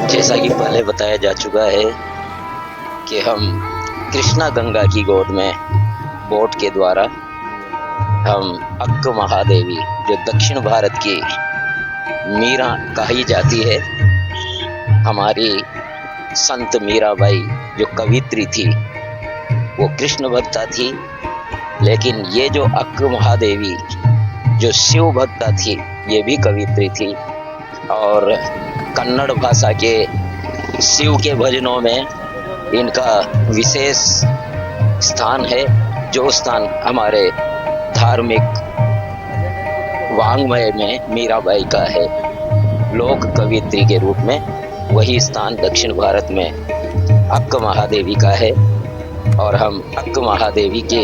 जैसा कि पहले बताया जा चुका है कि हम कृष्णा गंगा की गोद में बोट के द्वारा हम अक्क महादेवी जो दक्षिण भारत की मीरा कही जाती है, हमारी संत मीराबाई जो कवित्री थी वो कृष्ण भक्ता थी, लेकिन ये जो अक्क महादेवी जो शिव भक्ता थी ये भी कवित्री थी। और कन्नड़ भाषा के शिव के भजनों में इनका विशेष स्थान है, जो स्थान हमारे धार्मिक वाङ्मय में मीराबाई का है लोक कवित्री के रूप में, वही स्थान दक्षिण भारत में अक्क महादेवी का है। और हम अक्क महादेवी के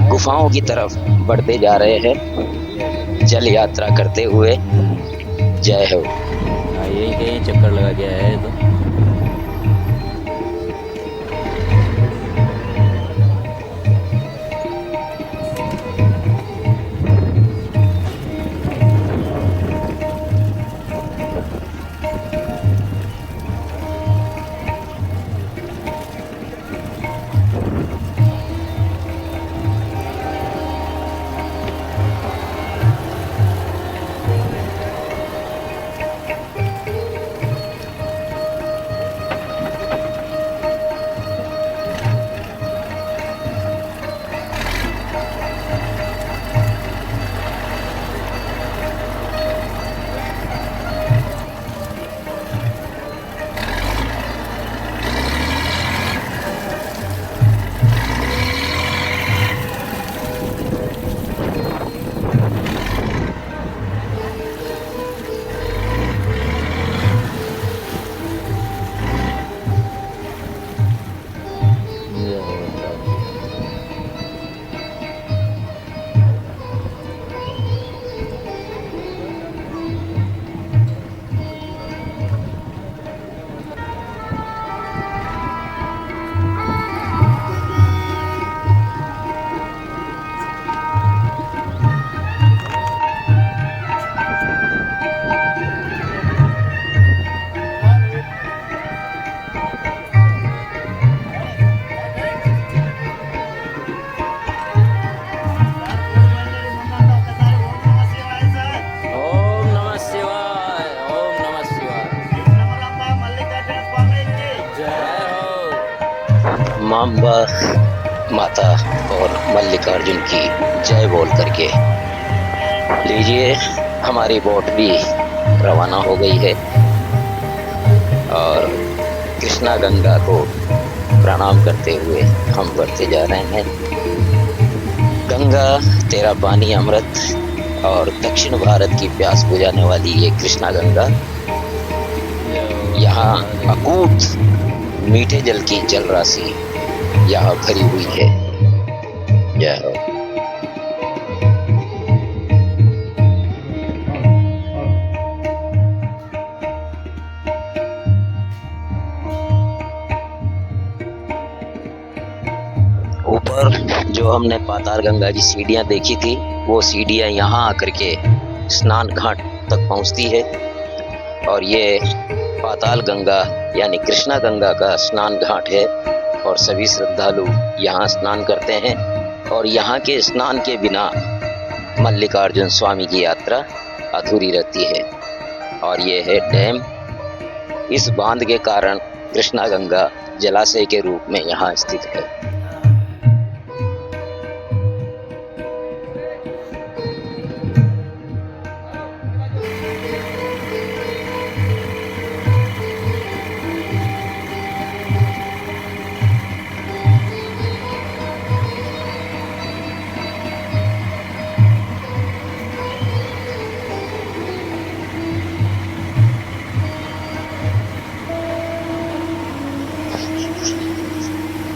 गुफाओं की तरफ बढ़ते जा रहे हैं जल यात्रा करते हुए। जय हो। यही कहीं चक्कर लगा गया है तो मांबा माता और मल्लिकार्जुन की जय बोल करके लीजिए, हमारी बोट भी रवाना हो गई है और कृष्णा गंगा को प्रणाम करते हुए हम बढ़ते जा रहे हैं। गंगा तेरा पानी अमृत और दक्षिण भारत की प्यास बुझाने वाली ये कृष्णा गंगा यहाँ अकूत मीठे जल की जल राशि यहाँ भरी हुई है। जय हो। ऊपर जो हमने पाताल गंगा की सीढ़ियां देखी थी, वो सीढ़ियां यहाँ आकर के स्नान घाट तक पहुँचती है और ये पाताल गंगा यानी कृष्णा गंगा का स्नान घाट है और सभी श्रद्धालु यहाँ स्नान करते हैं और यहाँ के स्नान के बिना मल्लिकार्जुन स्वामी की यात्रा अधूरी रहती है। और ये है डैम। इस बांध के कारण कृष्णा गंगा जलाशय के रूप में यहाँ स्थित है।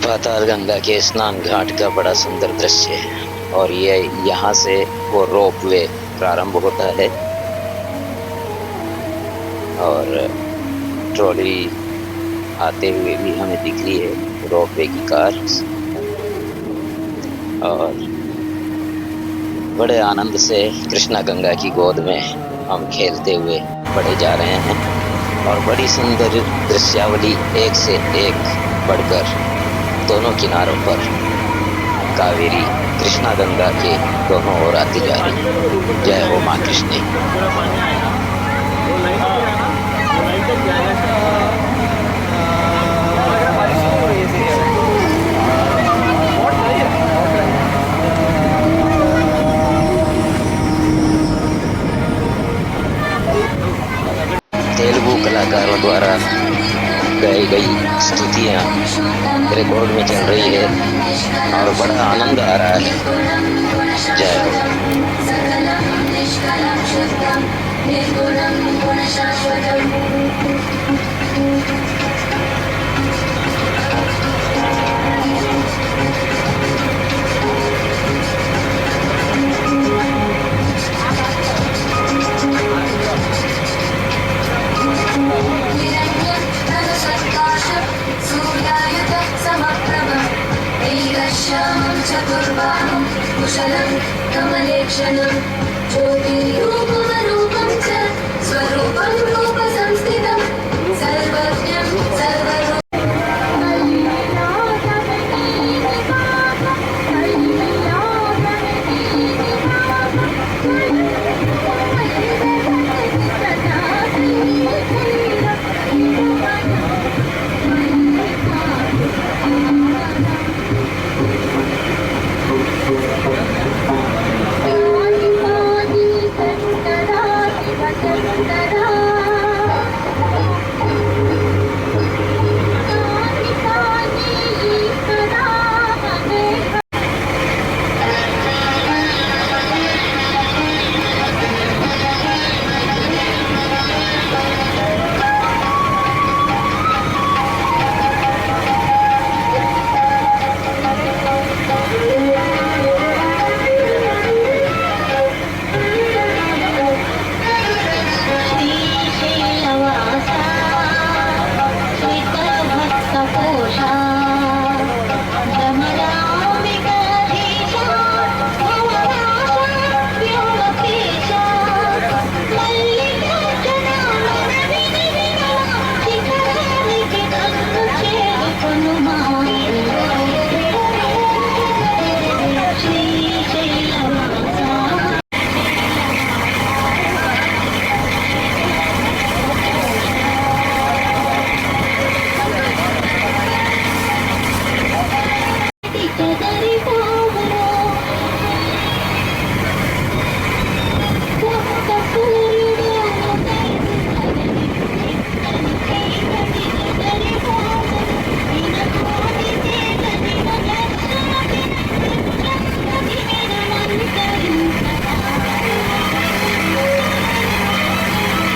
पाताल गंगा के स्नान घाट का बड़ा सुंदर दृश्य है और ये यहाँ से वो रोप वे प्रारंभ होता है और ट्रॉली आते हुए भी हमें दिख रही है, रोप वे की कार। और बड़े आनंद से कृष्णा गंगा की गोद में हम खेलते हुए बढ़े जा रहे हैं और बड़ी सुंदर दृश्यावली एक से एक बढ़कर दोनों किनारों पर कावेरी कृष्णा गंगा के दोनों ओर आती जा रही। जय हो माँ कृष्णी। तेलुगु कलाकारों द्वारा गाई गई स्तुतियाँ रिकॉर्ड में चल रही है और बड़ा आनंद आ रहा है। जय हो। चतुर्बाहुं कुशलं कमलेक्षणं ज्योतिरूपमरूपं च स्वरूपं रूपसंस्थितं सर्वज्ञं सर्वरूपं।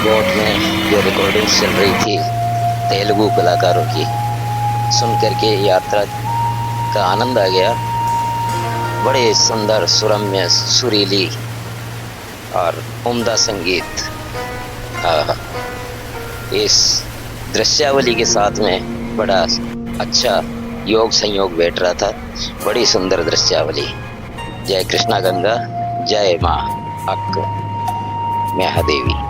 बोट में जो रिकॉर्डिंग्स चल रही थी तेलुगु कलाकारों की, सुन करके यात्रा का आनंद आ गया। बड़े सुंदर, सुरम्य, सुरीली और उम्दा संगीत इस दृश्यावली के साथ में बड़ा अच्छा योग संयोग बैठ रहा था। बड़ी सुंदर दृश्यावली। जय कृष्णा गंगा, जय माँ अक्क महादेवी।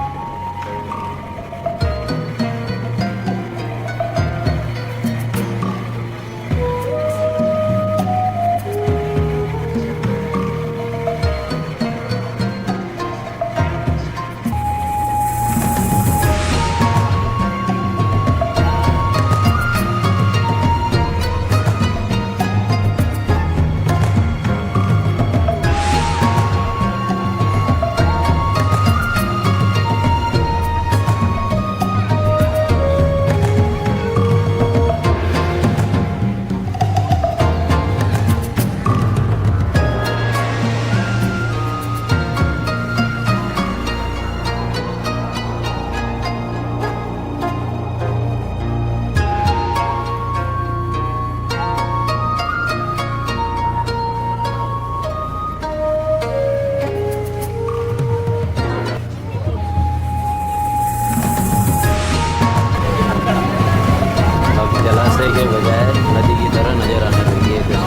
जलाशय के बजाय नदी की तरह नजर आने लगी है कृष्णा।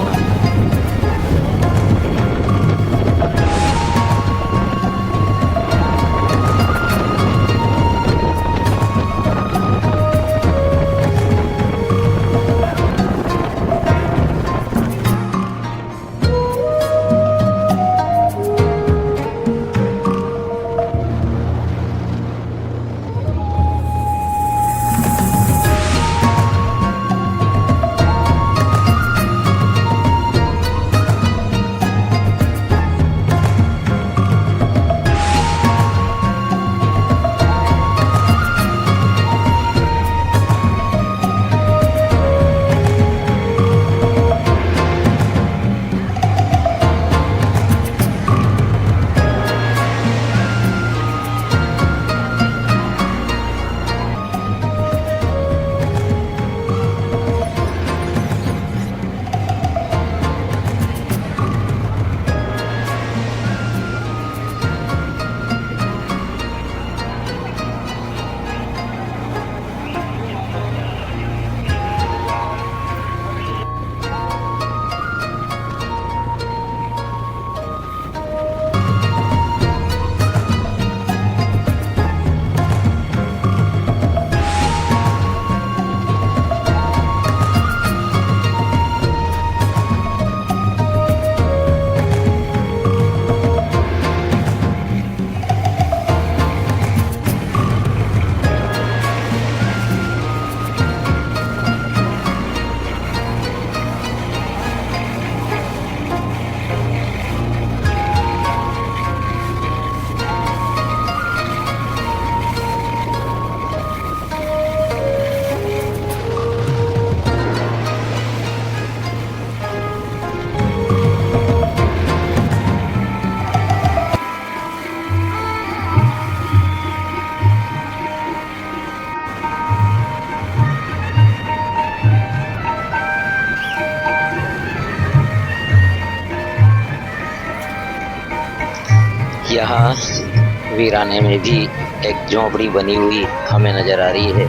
यहाँ वीराने में भी एक झोपड़ी बनी हुई हमें नजर आ रही है।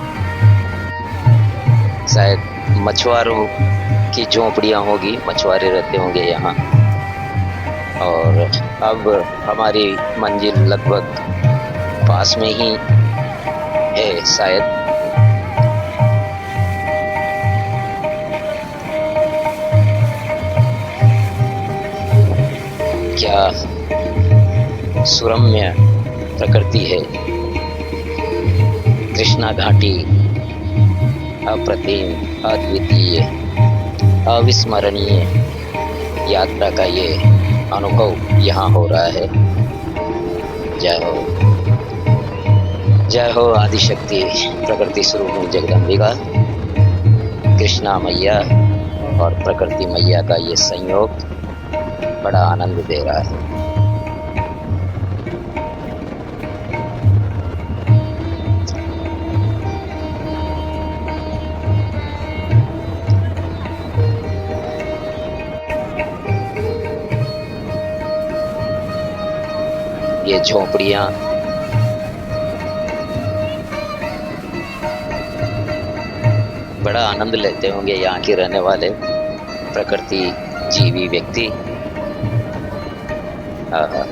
शायद मछुआरों की झोपड़ियाँ होगी, मछुआरे रहते होंगे यहाँ। और अब हमारी मंजिल लगभग पास में ही है शायद। क्या सुरम्य प्रकृति है। कृष्णा घाटी अप्रतिम, अद्वितीय, अविस्मरणीय यात्रा का ये अनुभव यहाँ हो रहा है। जय हो, जय हो आदिशक्ति प्रकृति स्वरूप जगदम्बिका। कृष्णा मैया और प्रकृति मैया का ये संयोग बड़ा आनंद दे रहा है। ये झोपड़ियाँ, बड़ा आनंद लेते होंगे यहाँ के रहने वाले प्रकृति जीवी व्यक्ति। आहा,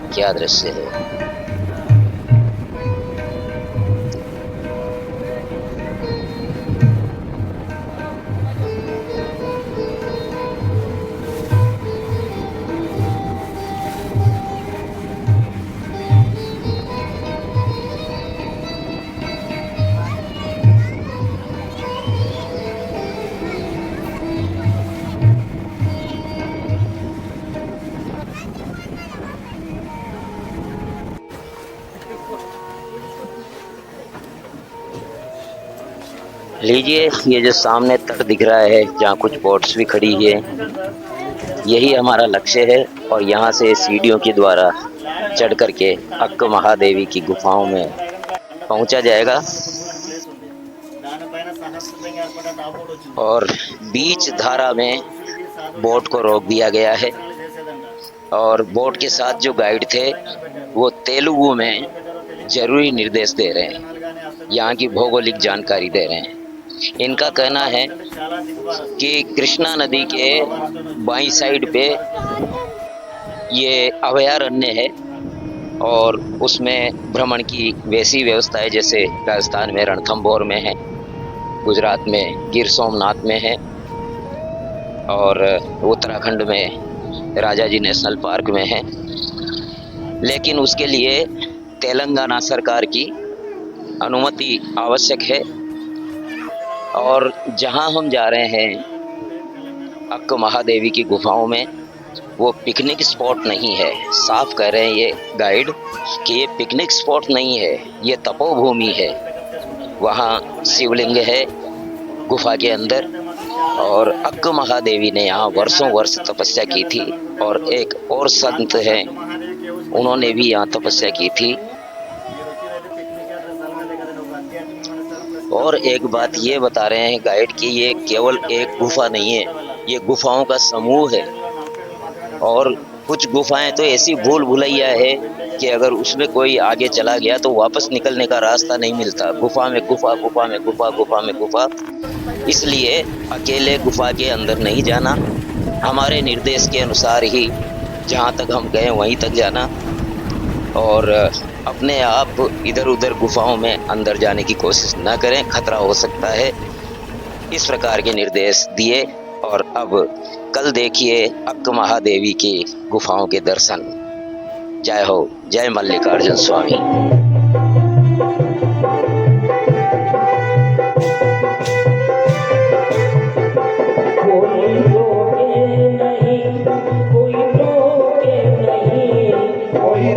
क्या दृश्य है। लीजिए, ये जो सामने तट दिख रहा है जहाँ कुछ बोट्स भी खड़ी है, यही हमारा लक्ष्य है। और यहाँ से सीढ़ियों के द्वारा चढ़ करके अक्क महादेवी की गुफाओं में पहुँचा जाएगा। और बीच धारा में बोट को रोक दिया गया है और बोट के साथ जो गाइड थे वो तेलुगु में जरूरी निर्देश दे रहे हैं, यहाँ की भौगोलिक जानकारी दे रहे हैं। इनका कहना है कि कृष्णा नदी के बाईं साइड पे ये अभयारण्य है और उसमें भ्रमण की वैसी व्यवस्था है जैसे राजस्थान में रणथंभौर में है, गुजरात में गिर सोमनाथ में है और उत्तराखंड में राजाजी नेशनल पार्क में है। लेकिन उसके लिए तेलंगाना सरकार की अनुमति आवश्यक है। और जहां हम जा रहे हैं अक्क महादेवी की गुफाओं में, वो पिकनिक स्पॉट नहीं है। साफ कह रहे हैं ये गाइड कि ये पिकनिक स्पॉट नहीं है, ये तपोभूमि है। वहाँ शिवलिंग है गुफा के अंदर और अक्क महादेवी ने यहाँ वर्षों वर्ष तपस्या की थी। और एक और संत हैं, उन्होंने भी यहाँ तपस्या की थी। और एक बात ये बता रहे हैं गाइड कि ये केवल एक गुफा नहीं है, ये गुफाओं का समूह है। और कुछ गुफाएं तो ऐसी भूल भुलैया है कि अगर उसमें कोई आगे चला गया तो वापस निकलने का रास्ता नहीं मिलता। गुफा में गुफा, गुफा में गुफा, गुफा में गुफा। इसलिए अकेले गुफा के अंदर नहीं जाना, हमारे निर्देश के अनुसार ही जहाँ तक हम गए वहीं तक जाना और अपने आप इधर उधर गुफाओं में अंदर जाने की कोशिश न करें, खतरा हो सकता है। इस प्रकार के निर्देश दिए। और अब कल देखिए अक्क महादेवी की गुफाओं के दर्शन। जय हो, जय मल्लिकार्जुन स्वामी। कोई रोके नहीं, कोई